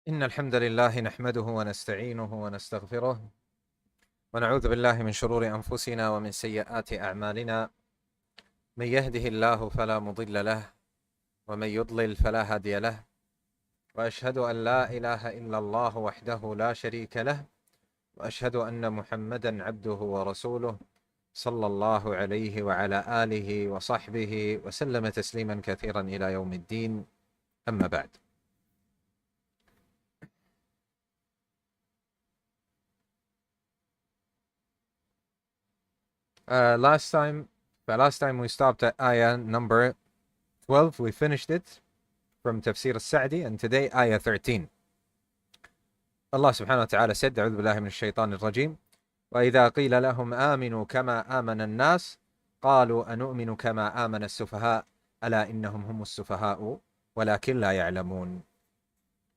إن الحمد لله نحمده ونستعينه ونستغفره ونعوذ بالله من شرور أنفسنا ومن سيئات أعمالنا. من يهده الله فلا مضل له ومن يضلل فلا هادي له، وأشهد أن لا إله إلا الله وحده لا شريك له، وأشهد أن محمدا عبده ورسوله صلى الله عليه وعلى آله وصحبه وسلم تسليما كثيرا إلى يوم الدين. أما بعد. Last time we stopped at ayah number 12. We finished it from Tafseer al-Sa'di, and today ayah 13. Allah subhanahu wa ta'ala said, أعوذ بالله من الشيطان الرجيم وإذا قيل لهم آمنوا كما آمن الناس قالوا أنؤمن كما آمن السفهاء ألا إنهم هم السفهاء ولكن لا يعلمون.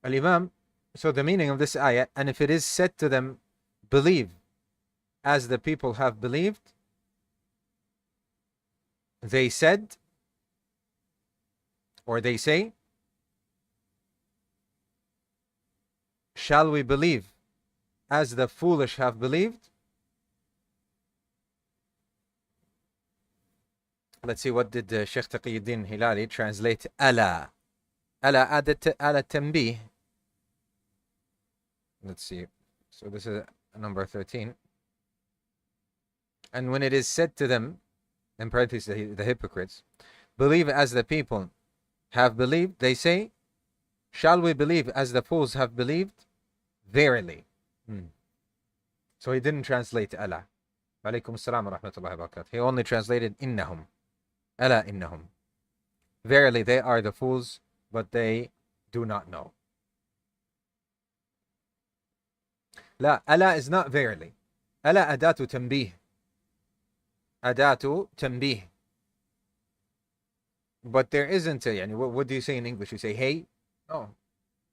Al-Imam, so the meaning of this ayah, and if it is said to them, believe as the people have believed, they said, or they say, shall we believe as the foolish have believed? Let's see, what did Sheikh Taqiyuddin Hilali translate ala? Ala added ala tanbih. Let's see. So this is number 13. And when it is said to them, in parentheses, the hypocrites, believe as the people have believed, they say, shall we believe as the fools have believed? Verily. So he didn't translate ala. Alaykum assalam wa rahmatullahi wa barakatuh. He only translated innahum. Ala innahum. Verily they are the fools, but they do not know. La, ala is not verily. Ala adatu tanbih. Adatu tanbih. But there isn't a, what do you say in English? You say hey? No.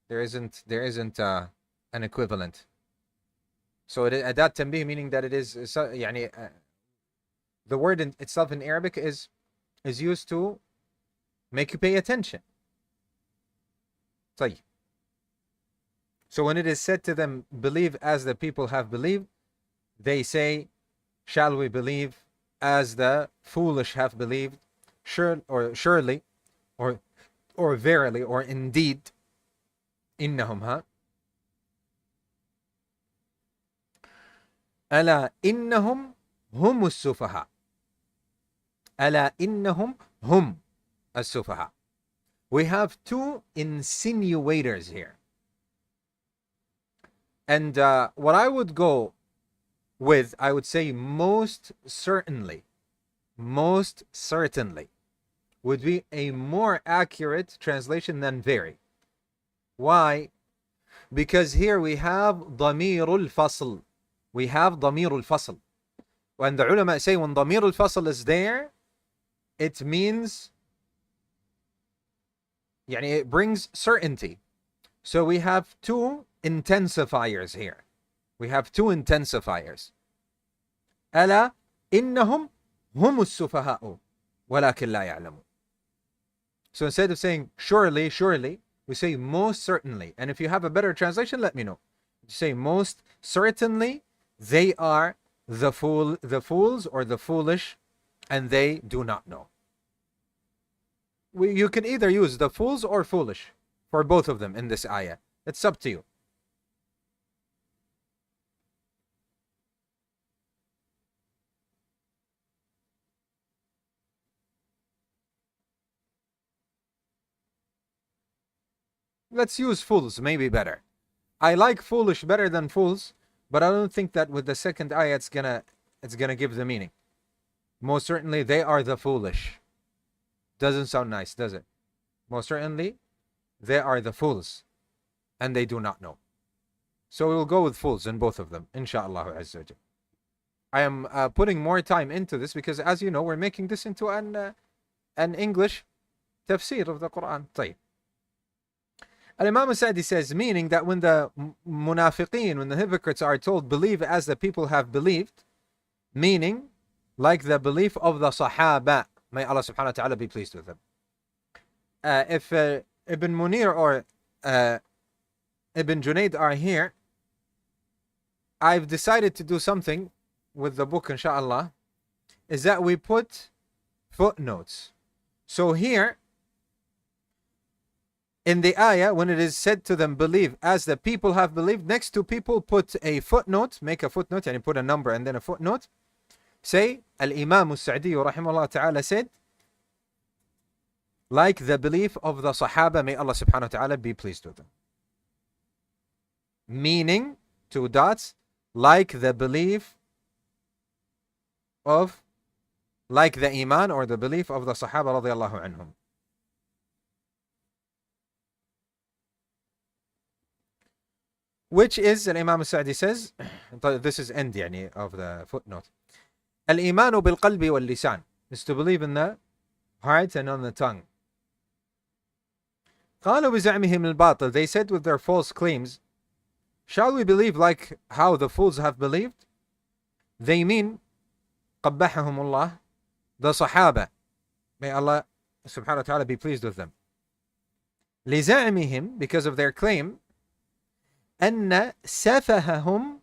There isn't an equivalent. So adat tanbih, meaning that it is the word itself in Arabic is used to make you pay attention. So when it is said to them, believe as the people have believed, they say, shall we believe as the foolish have believed? Surely, or verily, or indeed, innahum, Ala innahum hum as-sufaha. Ala innahum hum as-sufaha. We have two insinuators here. And what I would go with, I would say most certainly would be a more accurate translation than very. Why? Because here we have damirul fasl. We have damirul fasl. When the ulama say when damirul fasl is there, it means it brings certainty. So we have two intensifiers here. We have two intensifiers. Ala innahum hum as-sufaha'u walakin la ya'lamun. So instead of saying surely, we say most certainly. And if you have a better translation, let me know. You say most certainly they are the fools or the foolish, and they do not know. You can either use the fools or foolish for both of them in this ayah. It's up to you. Let's use fools, maybe better. I like foolish better than fools, but I don't think that with the second ayah it's gonna give the meaning. Most certainly they are the foolish. Doesn't sound nice, does it? Most certainly they are the fools, and they do not know. So we'll go with fools in both of them, inshallah azza wa jal. I am putting more time into this because, as you know, we're making this into an English tafsir of the Quran. طيب. Al-Imam al-Sa'di says, meaning that when the munafiqeen, when the hypocrites are told, believe as the people have believed, meaning like the belief of the Sahaba, may Allah subhanahu wa ta'ala be pleased with them. If Ibn Munir or Ibn Junayd are here, I've decided to do something with the book, inshallah, is that we put footnotes. So here, in the ayah, when it is said to them, believe as the people have believed, next to people put a footnote, make a footnote, and you put a number and then a footnote. Say, Al-Imam al-Sa'di rahimahullah ta'ala said, like the belief of the Sahaba, may Allah subhanahu wa ta'ala be pleased with them. Meaning, 2 dots, like the belief of, like the Iman or the belief of the Sahaba radiallahu anhum. Which is, Imam al-Sa'di says, this is end يعني, of the footnote. Al-Imanu bil-qalbi wal-lisan is to believe in the heart and on the tongue. قالوا بزعمهم الباطل, they said with their false claims, shall we believe like how the fools have believed? They mean, قبحهم الله, the Sahaba. May Allah subhanahu wa ta'ala be pleased with them. لزعمهم, because of their claim, أن سفههم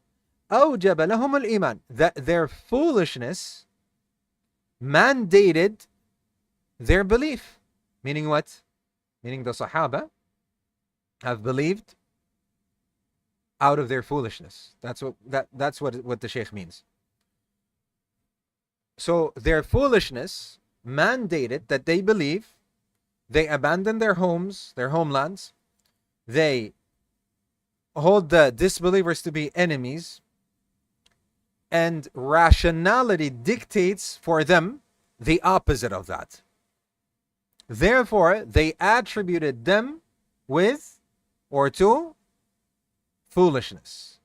أوجب لهم الإيمان, that their foolishness mandated their belief. Meaning what? Meaning the Sahaba have believed out of their foolishness. That's what the Shaykh means. So their foolishness mandated that they believe, they abandon their homes, their homelands, they hold the disbelievers to be enemies, and rationality dictates for them the opposite of that. Therefore, they attributed them with or to foolishness.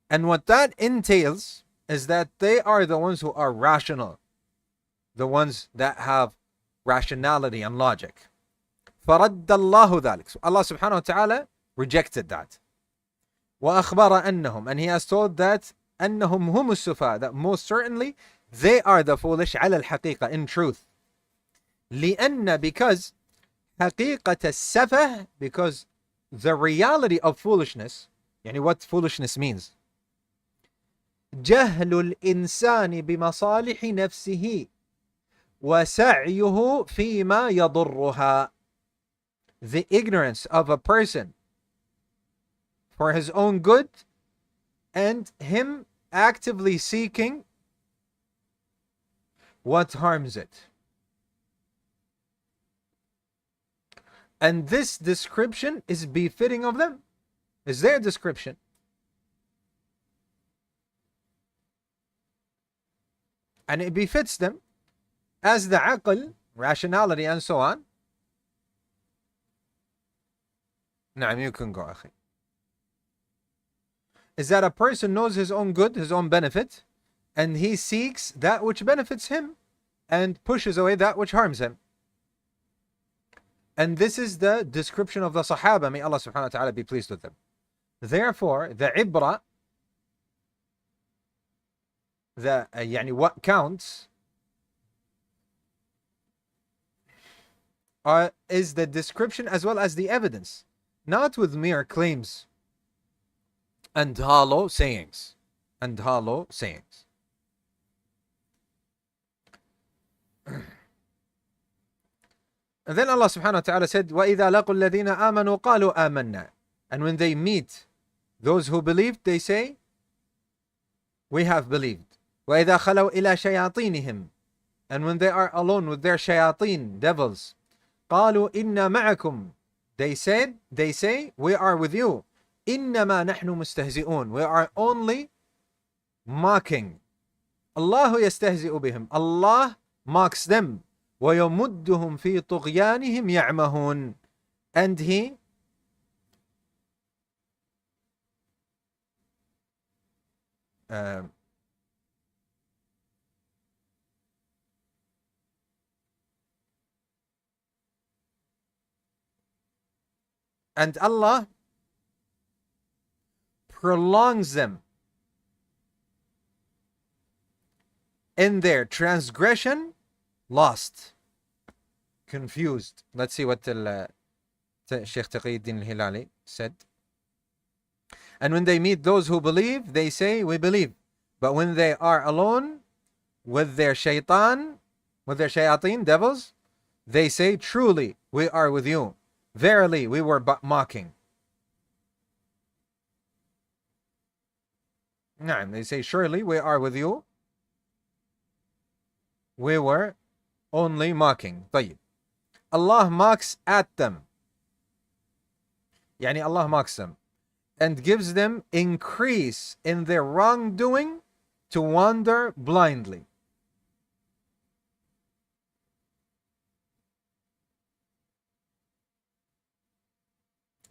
And what that entails is that they are the ones who are rational, the ones that have rationality and logic. فَرَدَّ اللَّهُ ذَلِكَ. So Allah subhanahu wa ta'ala rejected that. وَأَخْبَرَ أَنَّهُمْ, and He has told that أَنَّهُمْ هُمُ السُّفَهَاء, that most certainly they are the foolish على الحقيقة, in truth. لأن, because حقيقة السفه, because the reality of foolishness, يعني what foolishness means, جهل الإنسان بمصالح نفسه وسعيه فيما يضرها, the ignorance of a person for his own good and him actively seeking what harms it. And this description is befitting of them, is their description. And it befits them as the aql, rationality and so on. نعم, you can go, أخي. Is that a person knows his own good, his own benefit, and he seeks that which benefits him and pushes away that which harms him. And this is the description of the Sahaba, may Allah subhanahu wa ta'ala be pleased with them. Therefore, the ibra, the يعني what counts, is the description as well as the evidence, not with mere claims and hollow sayings. And hollow sayings. And then Allah subhanahu wa ta'ala said, وَإِذَا لَقُوا الَّذِينَ آمَنُوا قَالُوا آمَنَّا. And when they meet those who believed, they say, we have believed. وَإِذَا خَلَوْا إِلَى شَيَاطِينِهِمْ. And when they are alone with their shayateen, devils, قَالُوا إِنَّا مَعَكُمْ. They say, we are with you. إِنَّمَا نَحْنُ مُسْتَهْزِئُونَ. We are only mocking. Allah يَسْتَهْزِئُ بِهِمْ. Allah mocks them. وَيَمُدُّهُمْ فِي طُغْيَانِهِمْ يَعْمَهُونَ. And He and Allah prolongs them in their transgression, lost, confused. Let's see what Sheikh Taqiyuddin al-Hilali said. And when they meet those who believe, they say, we believe. But when they are alone with their shaitan, with their shayateen, devils, they say, truly, we are with you. Verily, we were but mocking. They say, surely, we are with you. We were only mocking. طيب. Allah mocks at them. Yani Allah mocks them and gives them increase in their wrongdoing to wander blindly.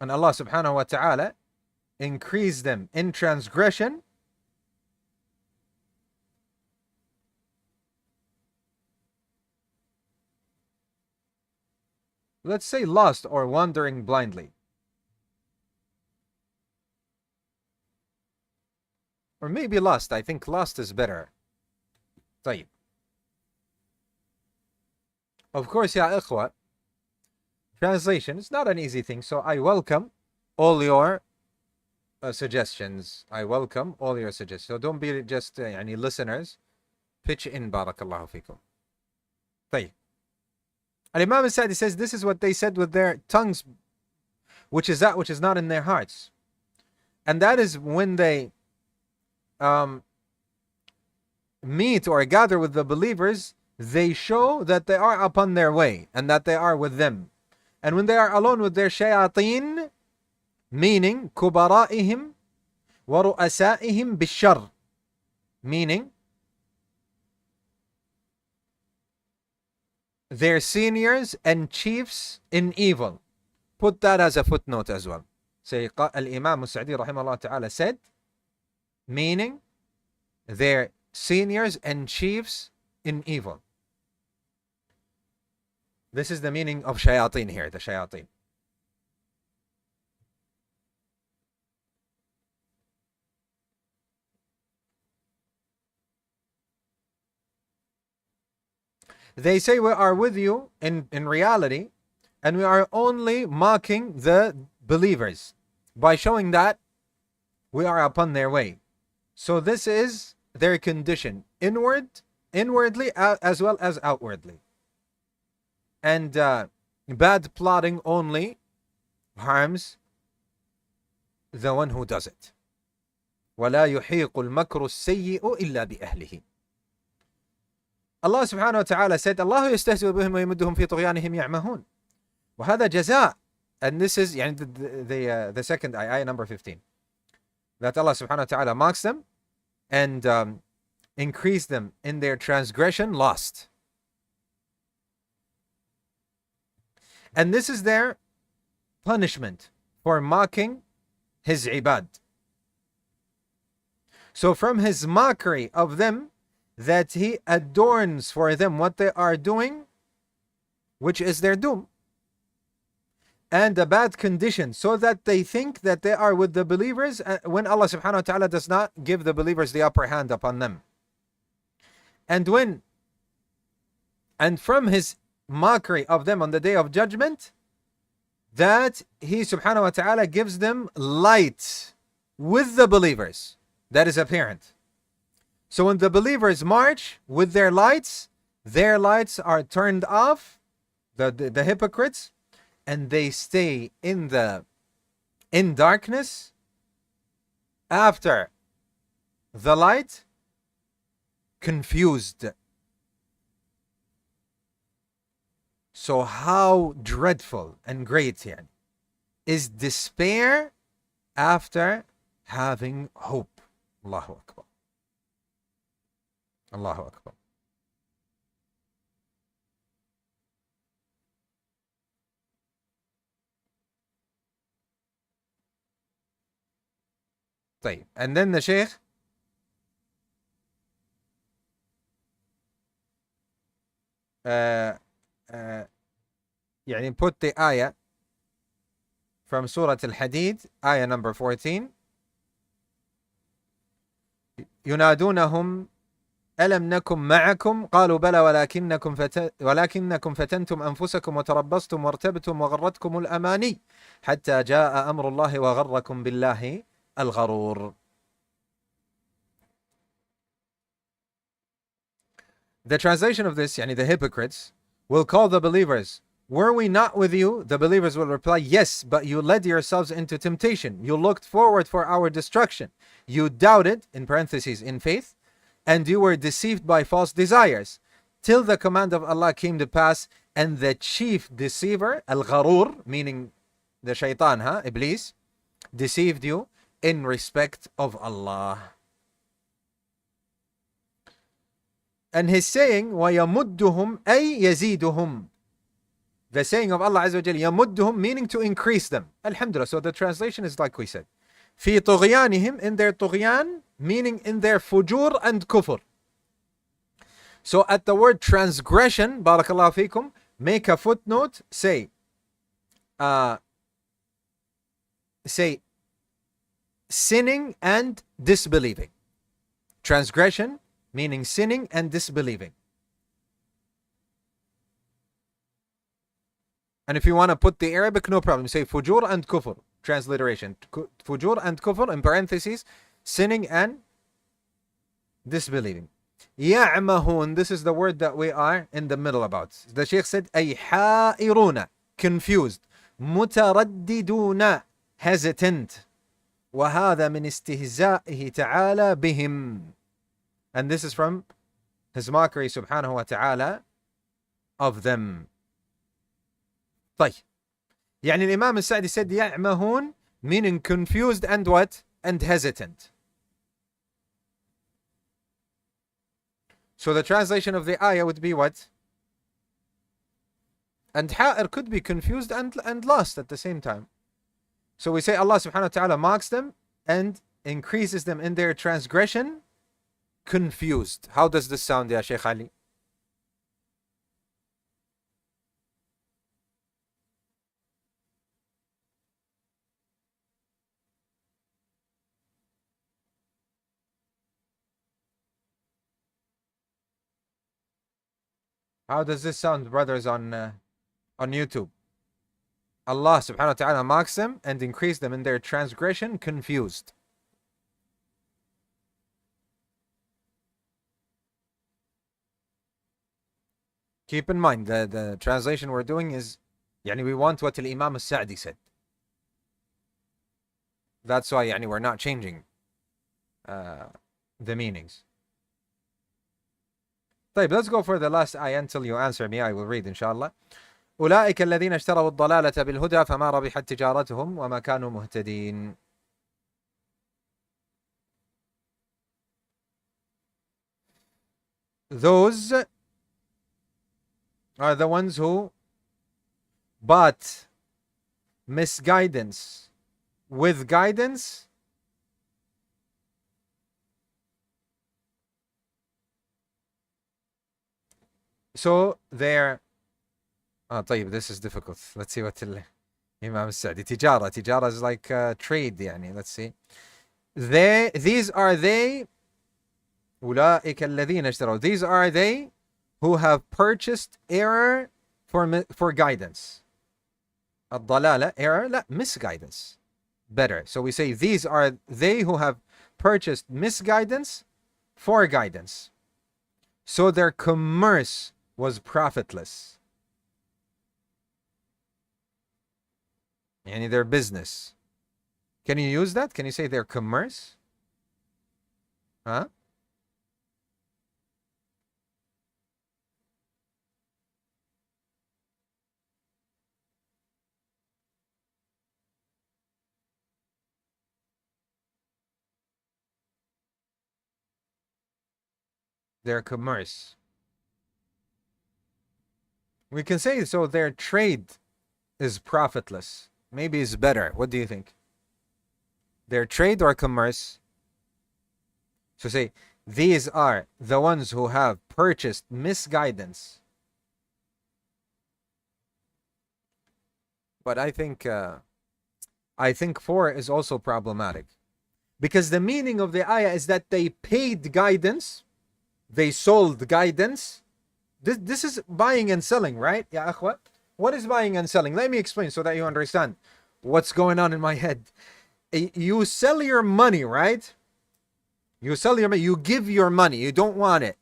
And Allah subhanahu wa ta'ala increased them in transgression let's say lost or wandering blindly. Or maybe lost. I think lost is better. طيب. Of course, ya ikhwa, translation is not an easy thing, so I welcome all your suggestions. I welcome all your suggestions. So don't be just any listeners. Pitch in, barakallahu fikum. طيب. Al-Imam al-Sa'di says this is what they said with their tongues, which is that which is not in their hearts. And that is when they meet or gather with the believers, they show that they are upon their way and that they are with them. And when they are alone with their shayateen, meaning kubara'ihim wa ru'asa'ihim bishar, meaning their seniors and chiefs in evil. Put that as a footnote as well. Say Al-Imam al-Sa'di rahimahullah ta'ala said, meaning their seniors and chiefs in evil. This is the meaning of shayateen here, the shayateen. They say we are with you in reality, and we are only mocking the believers by showing that we are upon their way. So this is their condition, inwardly as well as outwardly. And bad plotting only harms the one who does it. وَلَا يُحِيقُ الْمَكْرُ السَّيِّئُ إِلَّا بِأَهْلِهِ. Allah subhanahu wa ta'ala said, Allah يستهزئ بهم ويمدهم في طغيانهم يعمهون. وهذا جزاء. And this is the second ayah number 15. That Allah subhanahu wa ta'ala mocks them and increase them in their transgression lost. And this is their punishment for mocking his ibad. So from his mockery of them, that he adorns for them what they are doing, which is their doom, and a bad condition, so that they think that they are with the believers when Allah subhanahu wa ta'ala does not give the believers the upper hand upon them. And from his mockery of them on the day of judgment, that he subhanahu wa ta'ala gives them light with the believers. That is apparent. So when the believers march with their lights are turned off, the hypocrites, and they stay in darkness after the light, confused. So how dreadful and great is despair after having hope. Allahu Akbar. Allahu Akbar. طيب. And then the Shaykh يعني put the ayah from Surah Al-Hadid, ayah number 14. ينادونهم ألم نكن معكم قالوا بلى ولكنكم فتنتم أنفسكم وتربصتم وارتبتم وغرتكم الأماني حتى جاء أمر الله وغركم بالله الغرور. The translation of this, yani the hypocrites, will call the believers, were we not with you? The believers will reply, yes, but you led yourselves into temptation. You looked forward for our destruction. You doubted, in parentheses, in faith, and you were deceived by false desires, till the command of Allah came to pass, and the chief deceiver, al-Gharur, meaning the shaitan, Iblis, deceived you in respect of Allah. And his saying, وَيَمُدُّهُمْ أَيْ يَزِيدُهُمْ. The saying of Allah Azza wa Jalla, يَمُدُّهُمْ, meaning to increase them. Alhamdulillah. So the translation is like we said. فِي طُغْيَانِهِمْ, in their طُغْيان, meaning in their fujur and kufr. So at the word transgression, barakallahu fikum, make a footnote, say sinning and disbelieving. Transgression, meaning sinning and disbelieving. And if you want to put the Arabic, no problem. Say fujur and kufr. Transliteration. Fujur and kufr, in parentheses, sinning and disbelieving. Ya'mahun, this is the word that we are in the middle about. The Shaykh said, ay ha'iruna, confused. Mutaraddiduna, hesitant. وهذا من استهزائه تعالى بهم. And this is from his mockery subhanahu wa ta'ala of them. طيب. يعني الإمام السعدي said يعمهون, meaning confused and what? And hesitant. So the translation of the ayah would be what? And ha'ir could be confused and lost at the same time. So we say Allah subhanahu wa ta'ala mocks them and increases them in their transgression, confused. How does this sound, ya Shaykh Ali? How does this sound, brothers, on YouTube? Allah subhanahu wa ta'ala mocks them and increase them in their transgression, confused. Keep in mind, the translation we're doing is, yani we want what Imam al-Sa'di said. That's why yani we're not changing the meanings. طيب, let's go for the last ayah until you answer me. I will read, inshallah. أولئك الذين اشتروا الضلالة بالهدى فما ربحت تجارتهم وما كانوا مهتدين. Those are the ones who bought misguidance with guidance so they're طيب, this is difficult. Let's see what Imam al-Sa'di. Tijara is like trade, يعني. Let's see. These are they أولئك الذين اشتروا. These are they who have purchased error for guidance. الضلالة, error, لا, misguidance. Better. So we say these are they who have purchased misguidance for guidance. So their commerce was profitless. Yani their business. Can you use that? Can you say their commerce? Huh? Their commerce. We can say so their trade is profitless. Maybe it's better. What do you think? Their trade or commerce? So say, these are the ones who have purchased misguidance. But I think 4 is also problematic. Because the meaning of the ayah is that they paid guidance they sold guidance. This is buying and selling, right? Ya akhwa? What is buying and selling? Let me explain so that you understand what's going on in my head. You sell your money, right? You sell your money. You give your money. You don't want it.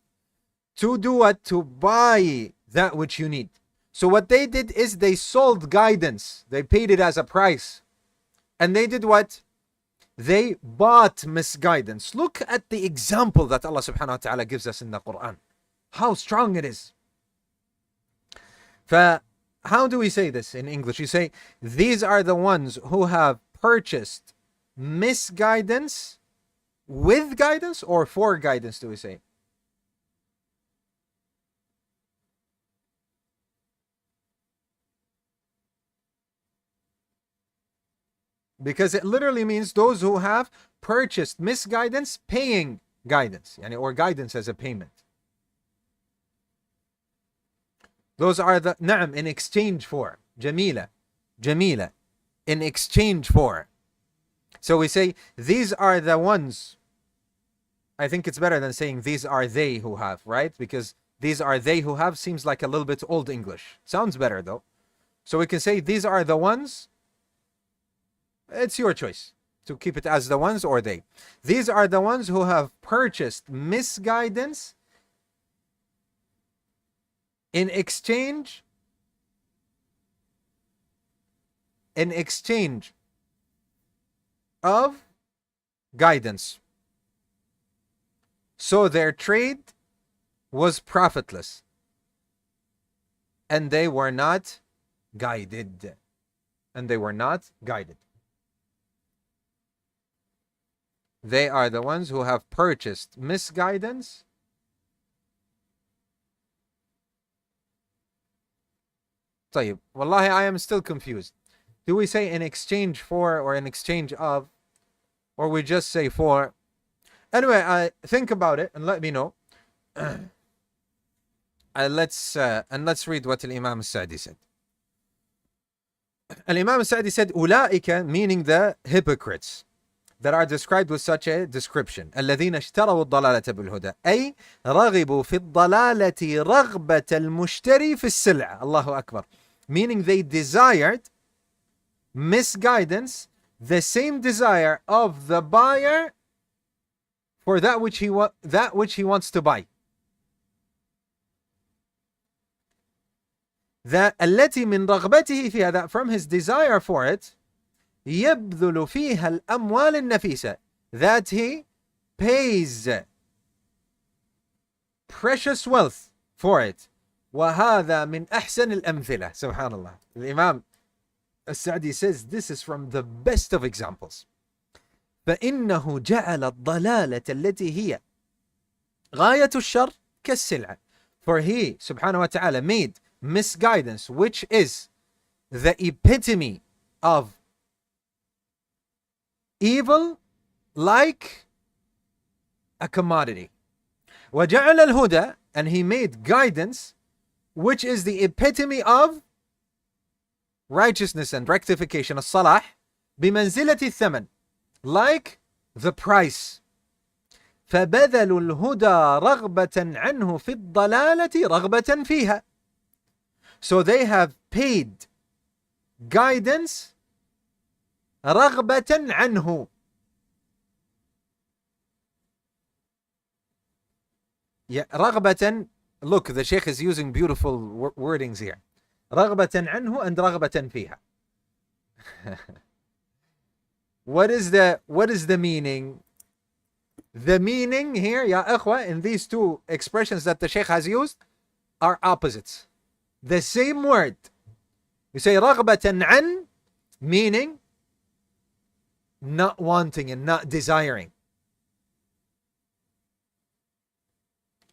To do what? To buy that which you need. So what they did is they sold guidance. They paid it as a price. And they did what? They bought misguidance. Look at the example that Allah subhanahu wa ta'ala gives us in the Quran. How strong it is. How do we say this in English? You say, these are the ones who have purchased misguidance with guidance, or for guidance, do we say? Because it literally means those who have purchased misguidance paying guidance, or guidance as a payment. Those are the na'am, in exchange for. Jamila. In exchange for. So we say, these are the ones. I think it's better than saying these are they who have, right? Because these are they who have seems like a little bit old English. Sounds better though. So we can say these are the ones. It's your choice to keep it as the ones or they. These are the ones who have purchased misguidance in exchange of guidance. So their trade was profitless and they were not guided. They are the ones who have purchased misguidance طيب, wallahi, I am still confused. Do we say in exchange for or in exchange of, or we just say for? Anyway, think about it and let me know. Let's read what Imam al-Sa'di said. Imam al-Sa'di said, أولئك, meaning the hypocrites that are described with such a description. الذين اشتروا الضلالة بالهدى. أي رغبوا في الضلالة رغبة المشتري في السلعة. الله أكبر. Meaning they desired misguidance, the same desire of the buyer for that which he wants to buy. That التي من رغبته فيها, that from his desire for it, يبذل فيها الأموال النفيسة, that he pays precious wealth for it. وهذا من أحسن الأمثلة. سبحان الله. Imam al-Sa'di says this is from the best of examples. فإنه جعل الضلالة التي هي غاية الشر كالسلعة. For he, subhanahu wa ta'ala, made misguidance, which is the epitome of evil, like a commodity. وجعل الهدى, and he made guidance, which is the epitome of righteousness and rectification, الصلاح, بمنزلة الثمن, like the price. فبذلوا الهدى رغبة عنه في الضلالة رغبة فيها. So they have paid guidance رغبة عنه. Yeah, رغبة. Look, the Sheikh is using beautiful wordings here. رغبة عنه and رغبة فيها. What is the meaning? The meaning here, ya ikhwa, in these two expressions that the Sheikh has used are opposites. The same word. You say رغبة عن, meaning not wanting and not desiring.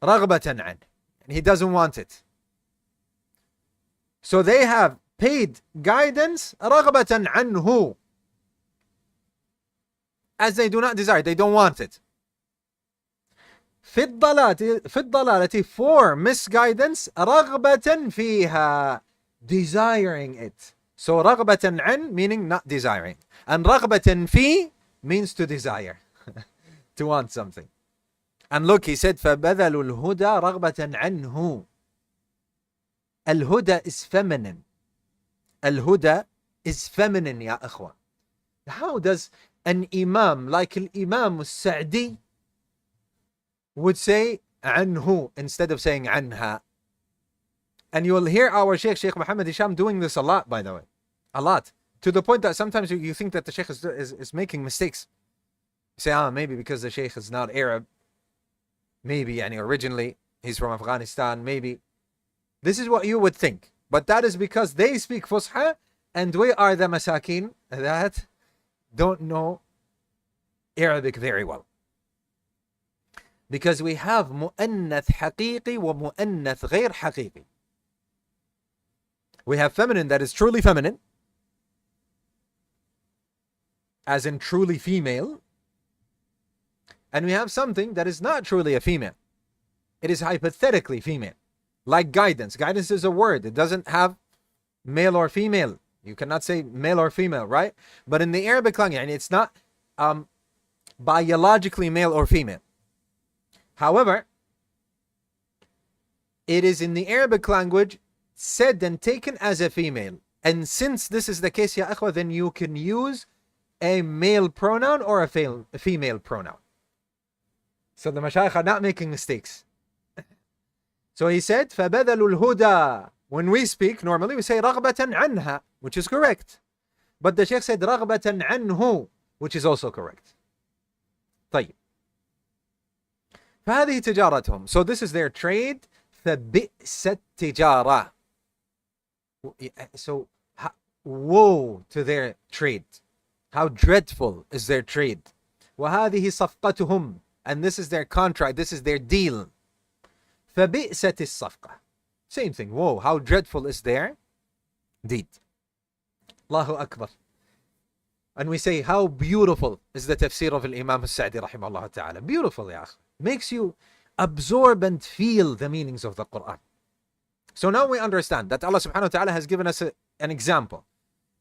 رغبة عن, and he doesn't want it. So they have paid guidance رغبة عنه, as they do not desire, they don't want it. في الضلالة, for misguidance, رغبة فيها, desiring it. So رغبة عن meaning not desiring, and رغبة في means to desire, to want something. And look, he said, فَبَذَلُوا الْهُدَى رَغْبَةً عَنْهُ. Al-Huda is feminine. Al-Huda is feminine, ya akhwa. How does an imam like al-Imam al-Sa'di would say anhu instead of saying anha? And you will hear our Sheikh Muhammad Hisham doing this a lot, by the way. A lot. To the point that sometimes you think that the Sheikh is making mistakes. You say, maybe because the Sheikh is not Arab. Maybe, originally he's from Afghanistan. Maybe. This is what you would think. But that is because they speak Fusha and we are the masakin that don't know Arabic very well. Because we have mu'annath haqiqi wa mu'annath ghair haqiqi. We have feminine that is truly feminine, as in truly female. And we have something that is not truly a female. It is hypothetically female. Like guidance. Guidance is a word. It doesn't have male or female. You cannot say male or female, right? But in the Arabic language, it's not biologically male or female. However, it is in the Arabic language said and taken as a female. And since this is the case, ya akhwa, then you can use a male pronoun or a female pronoun. So the mashayikh are not making mistakes. So he said, فَبَذَلُوا الْهُدَى. When we speak, normally we say رَغْبَةً عَنْهَا, which is correct. But the Sheikh said رَغْبَةً عَنْهُ, which is also correct. طيب. فهذه تجارتهم. So this is their trade. فَبِئْسَ التِّجَارَةِ. So woe to their trade. How dreadful is their trade. وَهَذِهِ صَفْقَتُهُمْ. And this is their contract. This is their deal. فَبِئْسَتِ الصَّفْقَةِ. Same thing. Whoa, how dreadful is their deed. Allahu Akbar. And we say, how beautiful is the tafsir of Imam al-Sa'di rahimahullah ta'ala. Beautiful, ya akh. Makes you absorb and feel the meanings of the Quran. So now we understand that Allah subhanahu wa ta'ala has given us an example.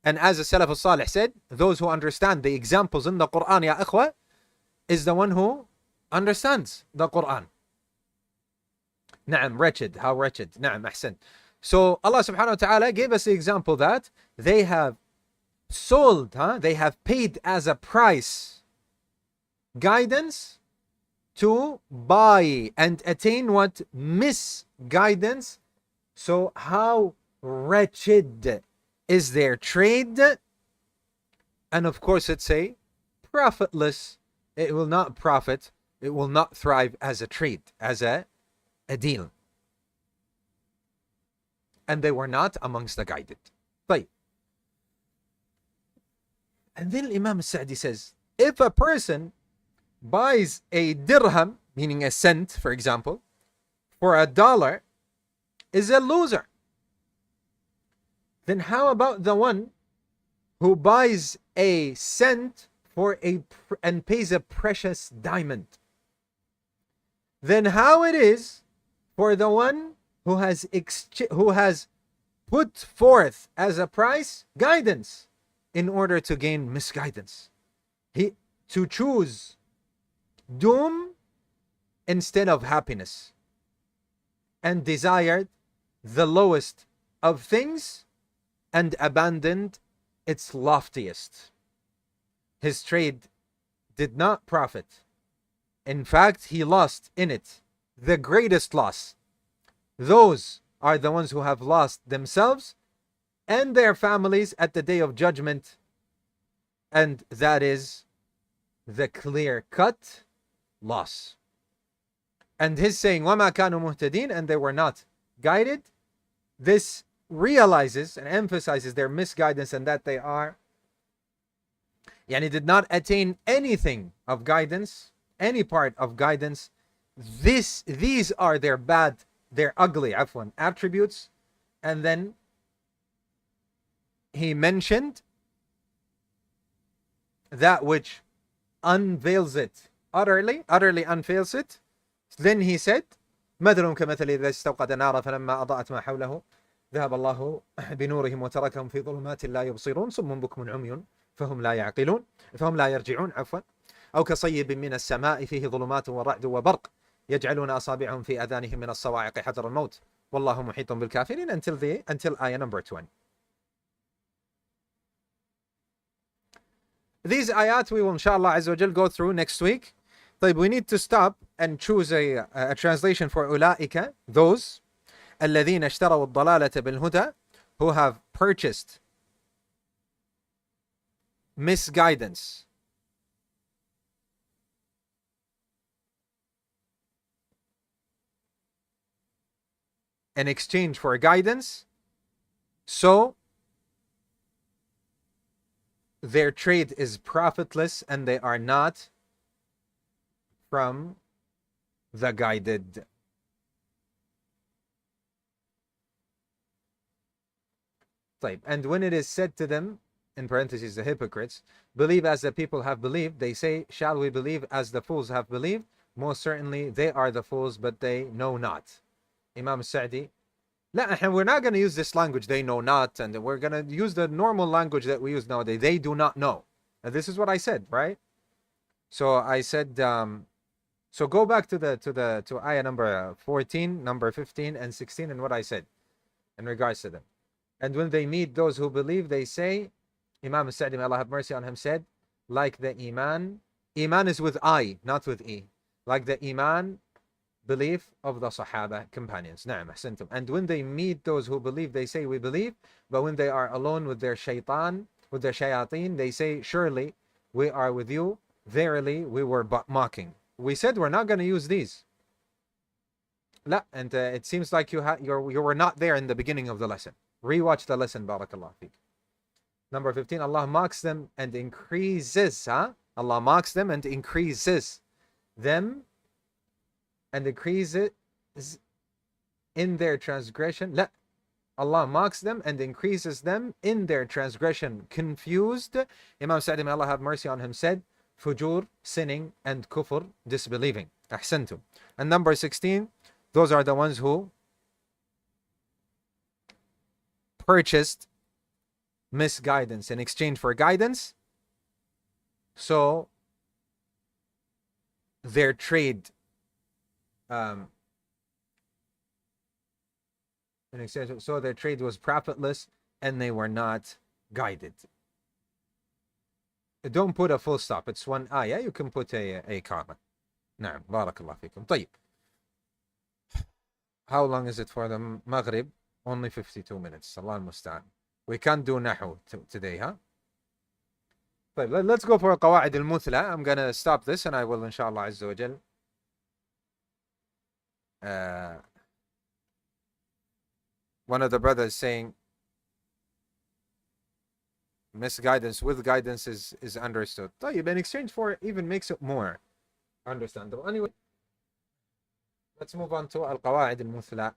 And as the Salaf al-Salih said, those who understand the examples in the Quran, ya akhwa, is the one who understands the Quran. Na'am, wretched. How wretched. Na'am, ahsan. So Allah subhanahu wa ta'ala gave us the example that they have sold, they have paid as a price guidance to buy and attain what? Misguidance. So how wretched is their trade? And of course it's a profitless. It will not profit. It will not thrive as a trade, as a deal. And they were not amongst the guided. Right. And then Imam Sa'di says, if a person buys a dirham, meaning a cent, for example, for $1, is a loser. Then how about the one who buys a cent for and pays a precious diamond? Then how it is for the one who has put forth as a price guidance in order to gain misguidance, to choose doom instead of happiness, and desired the lowest of things and abandoned its loftiest. His trade did not profit. In fact, he lost in it the greatest loss. Those are the ones who have lost themselves and their families at the day of judgment. And that is the clear-cut loss. And his saying, وَمَا كَانُوا مُهْتَدِينَ, and they were not guided, this realizes and emphasizes their misguidance and that they are, did not attain anything of guidance, any part of guidance. These are their bad, their ugly attributes. And then he mentioned that which unveils it, utterly unveils it. Then he said, مثلهم كمثل إذا استوقد نارا فلما أضاءت ما حوله ذهب الله بنورهم وتركهم في ظلمات لا يبصرون صم بكم عمي فهم لا يعقلون فهم لا يرجعون أو كصيب من السماء فيه ظلمات ورعد وبرق يجعلون أصابعهم في آذانهم من الصواعق حذر الموت والله محيط بالكافرين until ayah number 20. These ayat we will inshallah azza wa jal go through next week. طيب, we need to stop and choose a translation for أولئك, those الذين اشتروا الضلالة بالهدى, who have purchased misguidance in exchange for guidance, so their trade is profitless and they are not from the guided. And when it is said to them, in parentheses, the hypocrites, believe as the people have believed, they say, shall we believe as the fools have believed? Most certainly they are the fools, but they know not. Imam Sa'di, we're not going to use this language, they know not, and we're going to use the normal language that we use nowadays, they do not know. And this is what I said, right? So I said, so go back to ayah number 14, number 15, and 16, and what I said in regards to them. And when they meet those who believe, they say, Imam Sa'di, may Allah have mercy on him, said, like the Iman is with I, not with E, like the Iman, belief of the Sahaba, companions. Na'am, ahsantum. And when they meet those who believe, they say, we believe, but when they are alone with their shaitan, with their shayateen, they say, surely we are with you, verily we were mocking. We said we're not going to use these. La, and it seems like you were not there in the beginning of the lesson. Rewatch the lesson, barakallah fiqh. Number 15, Allah mocks them and increases, Allah mocks them and increases them and increases in their transgression. La, Allah mocks them and increases them in their transgression. Confused, Imam Sa'di, may Allah have mercy on him, said, fujur, sinning, and kufr, disbelieving. Ahsantum. And number 16, those are the ones who purchased misguidance in exchange for guidance, so their trade so their trade was profitless and they were not guided. Don't put a full stop, it's one ayah, you can put a comma. Naam, barakallah fikum. طيب, how long is it for the Maghrib? Only 52 minutes. Allah al-Musta'an. We can't do Nahu today, huh? But let's go for Qawa'id al-Muthla. I'm going to stop this and I will, inshallah, Azza wa Jal. One of the brothers saying, misguidance with guidance is understood. طيب, in exchange for it even makes it more understandable. Anyway, let's move on to Al-Qawa'id al-Muthla.